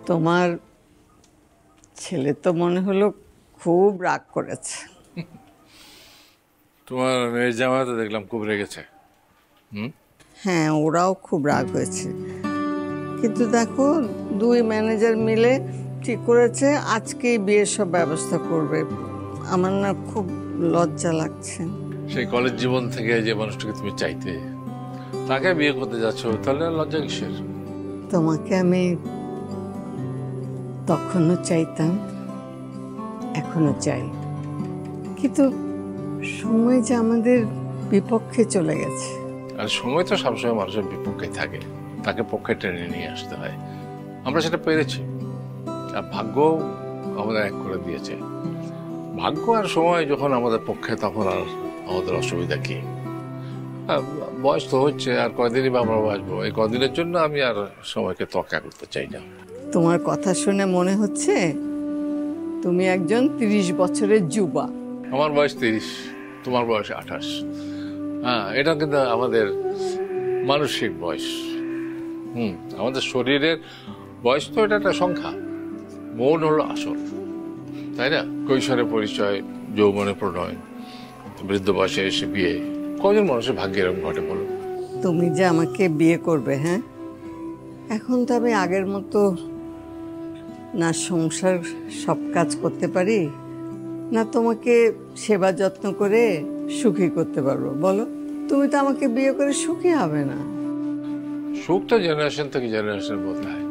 তোমার ছেলে তো মনে হলো খুব রাগ করেছে। তোমার মেয়ের জামাই তো দেখলাম খুব রেগেছে। হ্যাঁ, ওরাও খুব রাগ হয়েছে, কিন্তু দেখো দুই ম্যানেজার মিলে ঠিক করেছে আজকেই বিয়ের সব ব্যবস্থা করবে। আমার না খুব লজ্জা লাগছে। সেই কলেজ জীবন থেকে যে মানুষটাকে তুমি চাইতে, তাকে বিয়ে করতে যাচ্ছ, তাহলে লজ্জা কিসের? তোমাকে আমি তখনও চাইতাম, এখনো চাই, কিন্তু সময় যে আমাদের বিপক্ষে চলে গেছে। আর সময় তো সবসময় মানুষের বিপক্ষে থাকে, তাকে পক্ষে টেনে নিয়ে আসতে হয়। আমরা সেটা পেরেছি, আর ভাগ্য আমাদের এক করে দিয়েছে। ভাগ্য আর সময় যখন আমাদের পক্ষে, তখন আর আমাদের অসুবিধা কি? বয়স তো হচ্ছে, আর কয়দিনই বা আমরা বাঁচবো। এই কদিনের জন্য আমি আর সময়কে তোয়াক্কা করতে চাই না। তোমার কথা শুনে মনে হচ্ছে তুমি একজন 30 বছরের যুবা। আমার বয়স 30, তোমার বয়স 28। হ্যাঁ, এটা কিন্তু আমাদের মানসিক বয়স। আমাদের শরীরের বয়স তো এটা একটা সংখ্যা, মন হলো আসল, তাই না? কৈশোরে পরিচয়, যৌবনে প্রণয়, বৃদ্ধ বয়সে এসে বিয়ে। কজন মানুষের ভাগ্যে এরকম ঘটে বলো? তুমি যে আমাকে বিয়ে করবে, হ্যাঁ, এখন তো আমি আগের মতো না সংসার সব কাজ করতে পারি, না তোমাকে সেবা যত্ন করে সুখী করতে পারবো। বলো, তুমি তো আমাকে বিয়ে করে সুখী হবে না। সুখ তো জেনারেশন থেকে জেনারেশন বদলায়।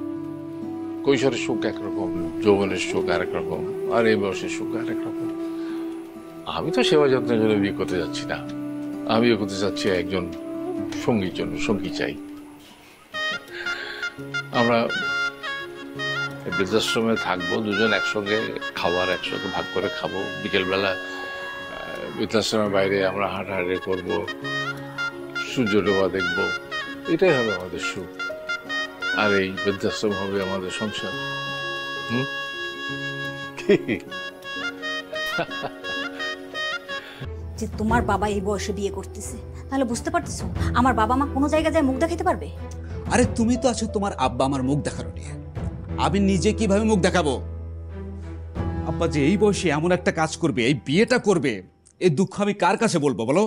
কৈশোরের সুখ একরকম, যৌবনের সুখ আরেক রকম, আর এই বয়সের সুখ আরেক রকম। আমি তো সেবা যত্নের জন্য বিয়ে করতে যাচ্ছি না, আমি বিয়ে করতে চাচ্ছি একজন সঙ্গীর জন্য। সঙ্গী চাই। আমরা বৃদ্ধাশ্রমে থাকবো, দুজন একসঙ্গে, খাবার একসঙ্গে ভাগ করে খাবো। বিকেলবেলা বৃদ্ধাশ্রমের বাইরে আমরা হাঁটাহাঁটি করবো, সূর্য ডোবা দেখবো। এটাই হবে আমাদের সুখ, আর এই বৃদ্ধাশ্রম হবে আমাদের সংসার। যে তোমার বাবা এই বয়সে বিয়ে করতেছে, তাহলে বুঝতে পারতেছো আমার বাবা মা কোনো জায়গায় যায় মুখ দেখাতে পারবে? আরে তুমি তো আছো তোমার আব্বা আমার মুখ দেখানো নিয়ে, আমি নিজে কিভাবে মুখ দেখাবো? আব্বা যে এই বয়সে এমন একটা কাজ করবে, এই বিয়েটা করবে, এই দুঃখ আমি কার কাছে বলবো বলো?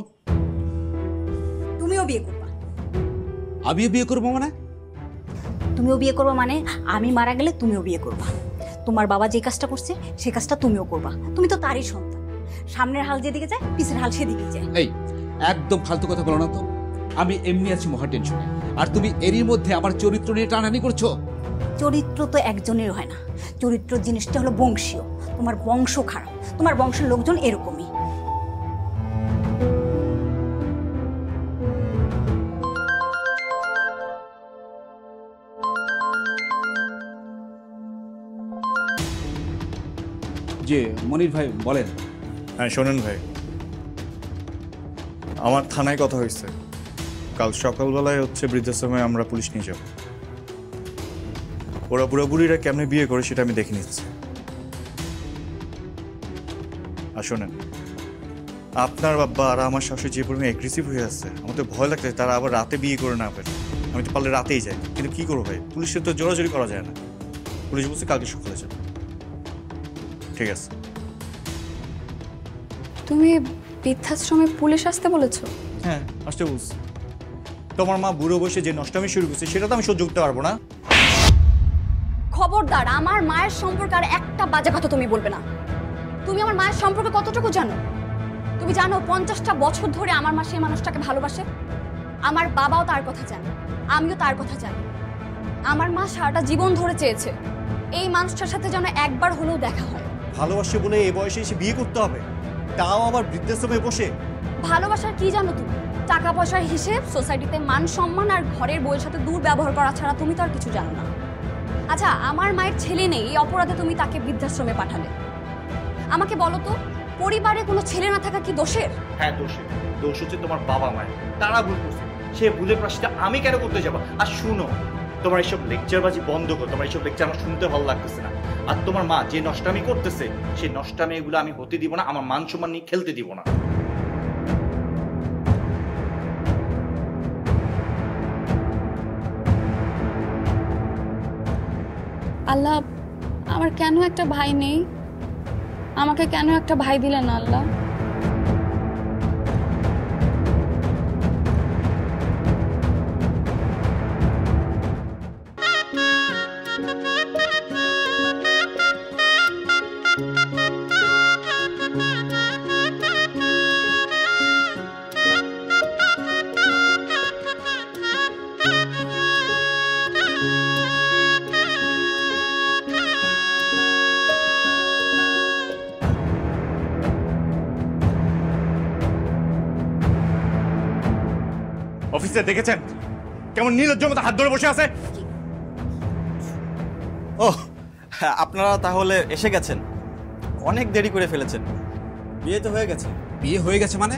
তুমিও বিয়ে করবা? আমিও বিয়ে করবো মানে? তুমিও বিয়ে করবা মানে আমি মারা গেলে তুমিও বিয়ে করবা। তোমার বাবা যে কাজটা করছে সে কাজটা তুমিও করবা। তুমি তো তারই সন্তান, সামনের হাল যেদিকে যায় পিছের হাল সেদিকেই যায়। এই একদম ফালতু কথা বলো না তো। আমি এমনি আছি মহা টেনশনে, আর তুমি এরই মধ্যে আমার চরিত্র নিয়ে টানাটানি করছো। চরিত্র তো একজনের হয় না, চরিত্র জিনিসটা হলো বংশীয়। তোমার বংশ খারাপ, তোমার বংশের লোকজন এরকমই। যে মনির ভাই বলেন। হ্যাঁ শোনেন ভাই, আমার থানায় কথা হয়েছে, কাল সকালবেলায় বৃদ্ধাশ্রমে আমরা পুলিশ নিয়ে যাব। ওরা বুড়াবুড়িরা কেমনে বিয়ে করে সেটা আমি দেখে নিচ্ছি। আর শোনেন, আপনার বাবা আর আমার শাশুড়ি যে পরিমাণে অ্যাগ্রেসিভ হয়ে আছে, আমার তো ভয় লাগছে তারা আবার রাতে বিয়ে করে না পারে। আমি তো পারলে রাতেই যাই, কিন্তু কি করবো ভাই, পুলিশের তো জোরাজোরি করা যায় না। পুলিশ বলছে কালকে সকালে যাবে। ঠিক আছে। তুমি বৃদ্ধাশ্রমে পুলিশ আসতে বলেছো? হ্যাঁ আসতে বলছি। তোমার মা বুড়ো বসে যে নষ্টামি শুরু করছে সেটা তো আমি সহ্য করতে পারবো না। খবরদার, আমার মায়ের সম্পর্কে আর একটা বাজে কথা তুমি বলবে না। তুমি আমার মায়ের সম্পর্কে কতটুকু জানো? তুমি জানো 50টা বছর ধরে আমার মা সেই মানুষটাকে ভালোবাসে। আমার বাবাও তার কথা জানে, আমিও তার কথা জানি। আমার মা সারাটা জীবন ধরে চেয়েছে এই মানুষটার সাথে যেন একবার হলেও দেখা হয়। ভালোবাসে বলে এই বয়সে এসে বিয়ে করতে হবে, তাও আবার বৃদ্ধাশ্রমে বসে? ভালোবাসার কি জানো তুমি? টাকা পয়সার হিসেব, সোসাইটিতে মান সম্মান আর ঘরের বউয়ের সাথে দুর্ব্যবহার করা ছাড়া তুমি তো আর কিছু জানো না। আচ্ছা, আমার মায়ের ছেলে নেই, এই অপরাধে তুমি তাকে বৃদ্ধাশ্রমে পাঠালে। আমাকে বলো তো, পরিবারে কোনো ছেলে না থাকা কি দোষের? হ্যাঁ দোষের। দোষ হচ্ছে তোমার বাবা মায়ের, তারা ভুল করছে। সে ভুলের প্রায়শ্চিত্ত আমি কেন করতে যাবো? আর শুনো, তোমার এইসব লেকচারবাজি বন্ধ করো। তোমার এইসব লেকচার আমার শুনতে ভালো লাগতেছে না। আর তোমার মা যে নষ্টামি করতেছে, সেই নষ্টামি এগুলো আমি হতে দিব না, আমার মান সম্মান নিয়ে খেলতে দিব না। আল্লাহ, আমার কেন একটা ভাই নেই? আমাকে কেন একটা ভাই দিলেন না আল্লাহ? অফিসে দেখেছেন কেমন নির্লজ্জের মতো হাত ধরে বসে আছে? ও আপনারা তাহলে এসে গেছেন, অনেক দেরি করে ফেলেছেন। বিয়ে তো হয়ে গেছে। বিয়ে হয়ে গেছে মানে?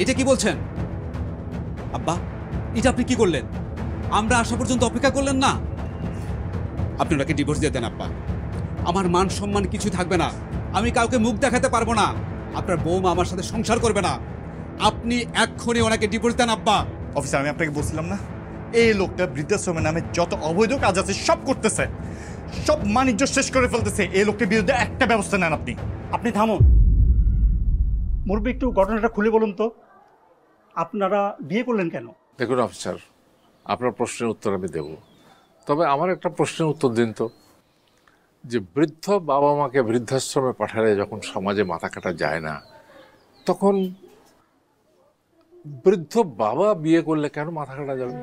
এটা কি বলছেন আব্বা? এটা আপনি কি করলেন? আমরা আসা পর্যন্ত অপেক্ষা করলেন না? আপনি ওনাকে ডিভোর্স দিয়ে দেন আব্বা। আমার মান সম্মান কিছু থাকবে না, আমি কাউকে মুখ দেখাতে পারবো না, আপনার বৌমা আমার সাথে সংসার করবে না। আপনি এক্ষুনি ওনাকে ডিভোর্স দেন আব্বা। অফিসার, আমি আপনাকে বলছিলাম না এই লোকটা বৃদ্ধাশ্রমের নামে যত অবৈধ কাজ আছে সব করতেছে, সব বাণিজ্য শেষ করে ফেলতেছে। এই লোকটার বিরুদ্ধে একটা ব্যবস্থা নেন আপনি। আপনি থামুন মুরব্বী, একটু ঘটনাটা খুলে বলুন তো, আপনারা বিয়ে করলেন কেন? দেখুন অফিসার, আপনার প্রশ্নের উত্তর আমি দেব, তবে আমার একটা প্রশ্নের উত্তর দিন তো, যে বৃদ্ধ বাবা মাকে বৃদ্ধাশ্রমে পাঠালে যখন সমাজে মাথা কাটা যায় না, তখন বৃদ্ধ বাবা বিয়ে করলে কেন মাথা কাটা যাবে?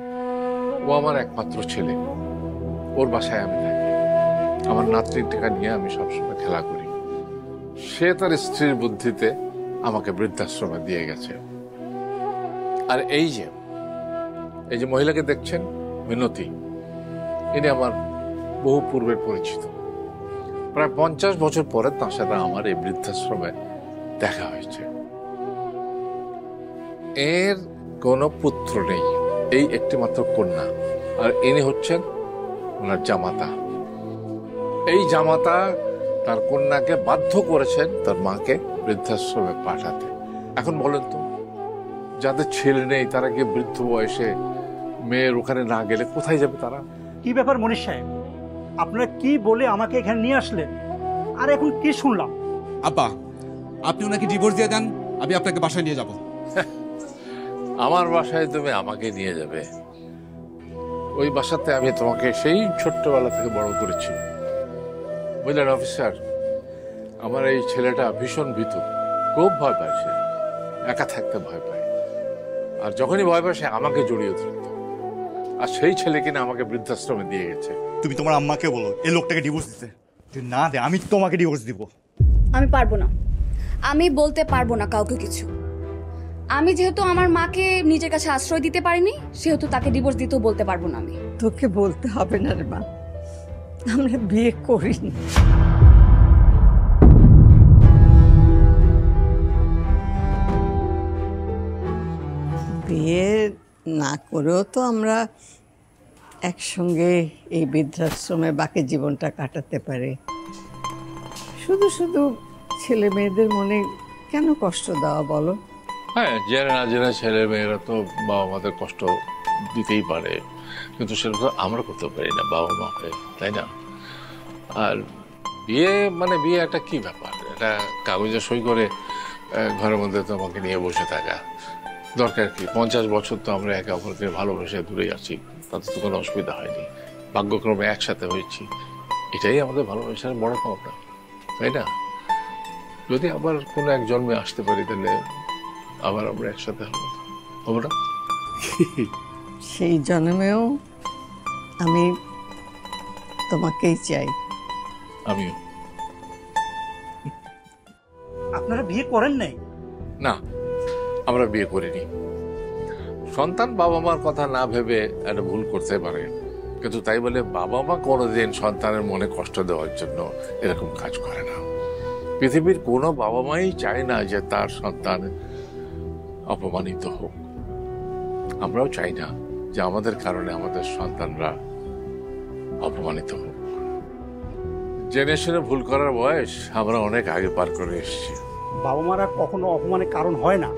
ও আমার একমাত্র ছেলে, ওর বাসায় আমি থাকি, আমার নাতনির টাকা নিয়ে আমি সবসময় খেলা করি। সে তার স্ত্রীর বুদ্ধিতে আমাকে বৃদ্ধাশ্রমে দিয়ে গেছে। আর এই যে মহিলাকে দেখছেন, মিনতি, ইনি আমার বহু পূর্বের পরিচিত। প্রায় 50 বছর পরে তার সাথে আমার এই বৃদ্ধাশ্রমে দেখা হয়েছে। এর কোনো পুত্র নেই, এই একটি মাত্র কন্যা, আর ইনি হচ্ছেন ওনার জামাতা। এই জামাতা তার কন্যাকে বাধ্য করেছেন তার মাকে বৃদ্ধাশ্রমে পাঠাতে। এখন বলেন তো, যাদের ছেলে নেই তারা গিয়ে বৃদ্ধ বয়সে মেয়ের ওখানে না গেলে কোথায় যাবে তারা? কি ব্যাপার মনীষ সাহেব, আপনারা কি বলে আমাকে এখানে নিয়ে আসলেন, আর এখন কি শুনলাম? আব্বা, আপনি ওনাকে ডিভোর্স দিয়ে দেন, আমি আপনাকে বাসায় নিয়ে যাব। আমার বাসায় তুমি আমাকে নিয়ে যাবে? ওই বাসাতে আমি তোমাকে সেই ছোট্টবেলা থেকে বড় করেছি, বুঝলেন অফিসার? আমার এই ছেলেটা ভীষণ ভীতু, খুব ভয় পায়, সে একা থাকতে ভয় পায়, আর যখনই ভয় পায় সে আমাকে জড়িয়ে ধরত। আর সেই ছেলে কিনা আমাকে বৃদ্ধাশ্রমে দিয়ে গেছে। তুমি তোমার আম্মাকে বলো এই লোকটাকে ডিভোর্স দিতে। যদি না দে আমি তোমাকে ডিভোর্স দিব। আমি পারবো না, আমি বলতে পারবো না কাউকে কিছু। আমি যেহেতু আমার মাকে নিজের কাছে আশ্রয় দিতে পারিনি, সেহেতু তাকে ডিভোর্স দিতেও বলতে পারবো না। আমি তোকে বলতে হবে না রে মা, আমরা বিয়ে করিনি। বিয়ে না করেও তো আমরা একসঙ্গে এই বৃদ্ধাশ্রমে বাকি জীবনটা কাটাতে পারি। শুধু শুধু ছেলে মেয়েদের মনে কেন কষ্ট দেওয়া বলো? হ্যাঁ, জেনে না জেনে ছেলে মেয়েরা তো বাবা মাদের কষ্ট দিতেই পারে, কিন্তু সেটা তো আমরা করতে পারি না বাবা মাকে, তাই না? আর বিয়ে মানে বিয়ে একটা কি ব্যাপার, এটা কাগজে সই করে ঘরের মধ্যে তোমাকে নিয়ে বসে থাকা দরকার কি? 50 বছর তো আমরা একে অপরকে ভালোবেসে দূরে আছি, তাতে তো কোনো অসুবিধা হয়নি, ভাগ্যক্রমে একসাথে হয়েছি, এটাই আমাদের ভালোবাসার বড় পাওনা, তাই না? যদি আবার কোনো এক জন্মে আসতে পারি তাহলে আবার আমরা একসাথে হবো না? সেই জন্মেও আমি তোমাকেই চাই। আমিও। আপনারা বিয়ে করেন নাই? না, আমরা বিয়ে করিনি। সন্তান বাবা মার কথা না ভেবে একটা ভুল করতে পারে, কিন্তু তাই বলে বাবা মা কোনোদিন সন্তানের মনে কষ্ট দেওয়ার জন্য এরকম কাজ করে না। পৃথিবীর কোনো বাবা মাই চায় না যে তার সন্তান অপমানিত হোক। আমরাও চাই না যে আমাদের কারণে আমাদের সন্তানরা অপমানিত হোক। জেনে শুনে ভুল করার বয়স আমরা অনেক আগে পার করে এসেছি। বাবা মারা কখনো অপমানের কারণ হয় না।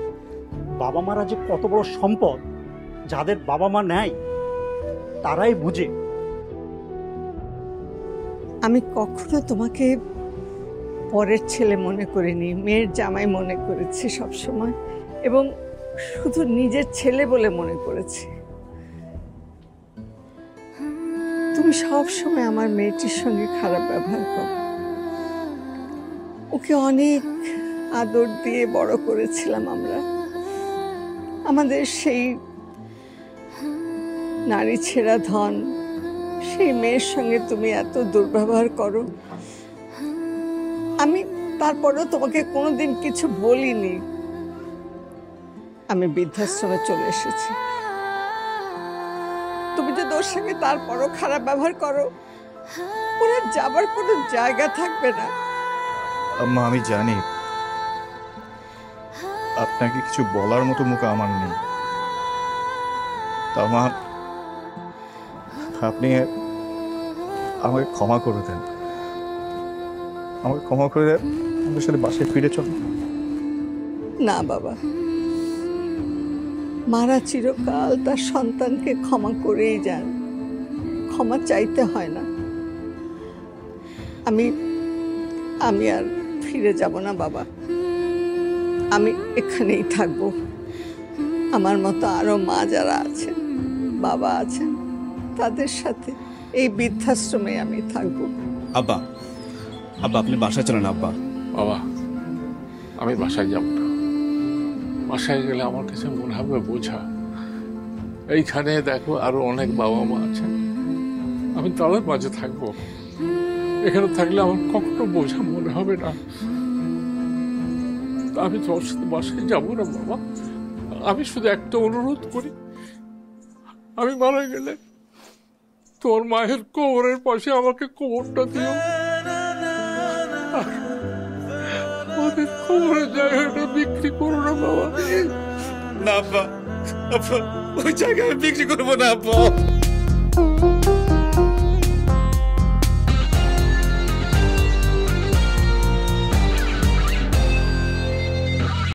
বাবা মারা যে কত বড় সম্পদ, যাদের বাবা মা নেয় তারাই বুঝে। আমি কখনো তোমাকে পরের ছেলে মনে করিনি, মেয়ের জামাই মনে করেছি সবসময়, এবং শুধু নিজের ছেলে বলে মনে করেছি। তুমি সব সময় আমার মেয়েটির সঙ্গে খারাপ ব্যবহার করো। ওকে অনেক আদর দিয়ে বড় করেছিলাম আমরা। আমাদের সেই নারী ছেঁড়া ধন, সেই মেয়ের সঙ্গে তুমি এত দুর্ব্যবহার করো। আমি তারপরেও তোমাকে কোনোদিন কিছু বলিনি। আমি বৃদ্ধাশ্রমে চলে এসেছি। তুমি যদি ওর সঙ্গে তারপরও খারাপ ব্যবহার করো, ওরা যাবার কোনো জায়গা থাকবে না। আম্মা আমি জানি আপনাকে কিছু বলার মতো মুখ আমার নেই, তা মা আপনি আমাকে ক্ষমা করে দেন, আমাকে ক্ষমা করে দেন, আমাদের সাথে বাসায় ফিরে চল। না বাবা, মারা চিরকাল তার সন্তানকে ক্ষমা করেই যান, ক্ষমা চাইতে হয় না। আমি আর ফিরে যাব না বাবা, আমি এখানেই থাকবো। আমার মতো আরো মা যারা আছেন, বাবা আছেন, তাদের সাথে এই বৃদ্ধাশ্রমে আমি থাকবো। আব্বা, আব্বা আপনি বাসায় চলেন আব্বা। বাবা আমি বাসায় যাব না। বাসায় গেলে আমার কাছে মনে হবে বোঝা। এইখানে দেখো আরো অনেক বাবা মা আছেন, আমি তাদের মাঝে থাকবো। এখানে থাকলে আমার কখনো বোঝা মনে হবে না। আমি তোর সাথে বাসায় যাবো না বাবা। আমি শুধু একটা অনুরোধ করি, আমি মারা গেলে তোর মায়ের কোমরের পাশে আমাকে কোমরটা দিও। ওদের কোমরের জায়গাটা বিক্রি করো না বাবা। না আব্বা, আব্বা ওই জায়গায় বিক্রি করবো না আব্বা।